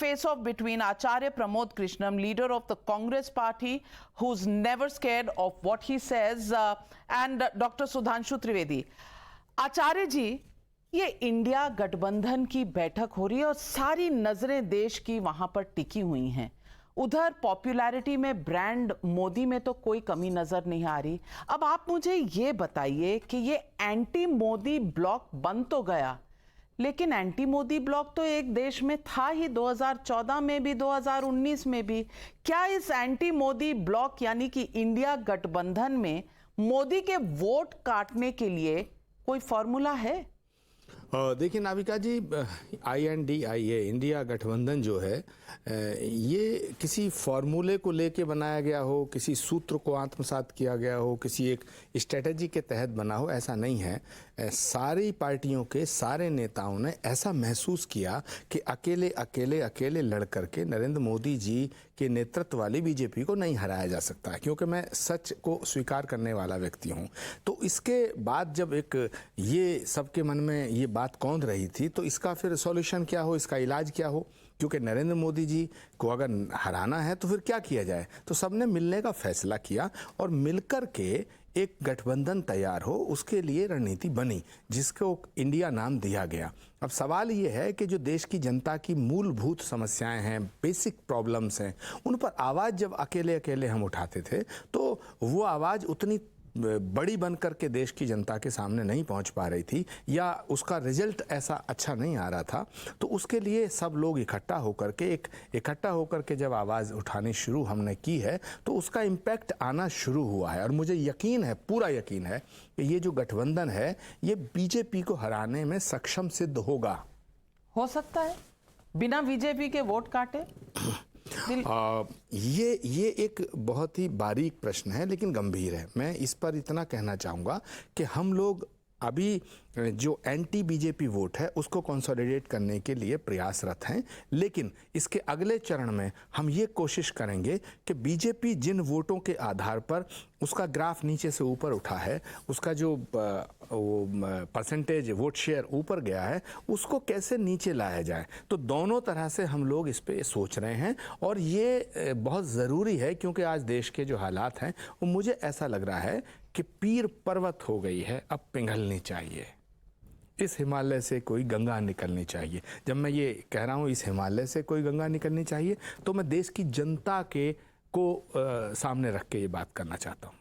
face-off between Acharya Pramod Krishnam, leader of the Congress party, who's never scared of what he says, and Dr. Sudhanshu Trivedi. आचार्य जी, ये India गठबंधन की बैठक हो रही है और सारी नजरें देश की वहां पर टिकी हुई हैं। उधर पॉपुलैरिटी में ब्रांड मोदी में तो कोई कमी नजर नहीं आ रही। अब आप मुझे ये बताइए कि ये एंटी मोदी ब्लॉक बन तो गया, लेकिन एंटी मोदी ब्लॉक तो एक देश में था ही, 2014 में भी 2019 में भी। क्या इस एंटी मोदी ब्लॉक यानी कि इंडिया गठबंधन में मोदी के वोट काटने के लिए कोई फॉर्मूला है? देखिए नाविका जी, INDIA इंडिया गठबंधन जो है, ये किसी फॉर्मूले को लेके बनाया गया हो, किसी सूत्र को आत्मसात किया गया हो, किसी एक स्ट्रेटजी के तहत बना हो, ऐसा नहीं है। सारी पार्टियों के सारे नेताओं ने ऐसा महसूस किया कि अकेले अकेले अकेले लड़ करके नरेंद्र मोदी जी के नेतृत्व वाली बीजेपी को नहीं हराया जा सकता है, क्योंकि मैं सच को स्वीकार करने वाला व्यक्ति हूँ। तो इसके बाद जब एक ये सबके मन में ये बात कौंध रही थी, तो इसका फिर सॉल्यूशन क्या हो, इसका इलाज क्या हो, क्योंकि नरेंद्र मोदी जी को अगर हराना है तो फिर क्या किया जाए। तो सबने मिलने का फैसला किया और मिलकर के एक गठबंधन तैयार हो, उसके लिए रणनीति बनी, जिसको इंडिया नाम दिया गया। अब सवाल ये है कि जो देश की जनता की मूलभूत समस्याएं हैं, बेसिक प्रॉब्लम्स हैं, उन पर आवाज़ जब अकेले अकेले हम उठाते थे तो वो आवाज़ उतनी बड़ी बनकर के देश की जनता के सामने नहीं पहुंच पा रही थी, या उसका रिजल्ट ऐसा अच्छा नहीं आ रहा था। तो उसके लिए सब लोग इकट्ठा होकर के जब आवाज़ उठानी शुरू हमने की है, तो उसका इम्पैक्ट आना शुरू हुआ है। और मुझे यकीन है, पूरा यकीन है कि ये जो गठबंधन है, ये बीजेपी को हराने में सक्षम सिद्ध होगा। हो सकता है बिना बीजेपी के वोट काटे? ये एक बहुत ही बारीक प्रश्न है, लेकिन गंभीर है। मैं इस पर इतना कहना चाहूँगा कि हम लोग अभी जो एंटी बीजेपी वोट है उसको कंसोलिडेट करने के लिए प्रयासरत हैं, लेकिन इसके अगले चरण में हम ये कोशिश करेंगे कि बीजेपी जिन वोटों के आधार पर उसका ग्राफ नीचे से ऊपर उठा है, उसका जो परसेंटेज वोट शेयर ऊपर गया है, उसको कैसे नीचे लाया जाए। तो दोनों तरह से हम लोग इस पे सोच रहे हैं, और ये बहुत ज़रूरी है, क्योंकि आज देश के जो हालात हैं वो मुझे ऐसा लग रहा है कि पीर पर्वत हो गई है, अब पिघलनी चाहिए। इस हिमालय से कोई गंगा निकलनी चाहिए। जब मैं ये कह रहा हूँ इस हिमालय से कोई गंगा निकलनी चाहिए, तो मैं देश की जनता के को सामने रख के ये बात करना चाहता हूँ।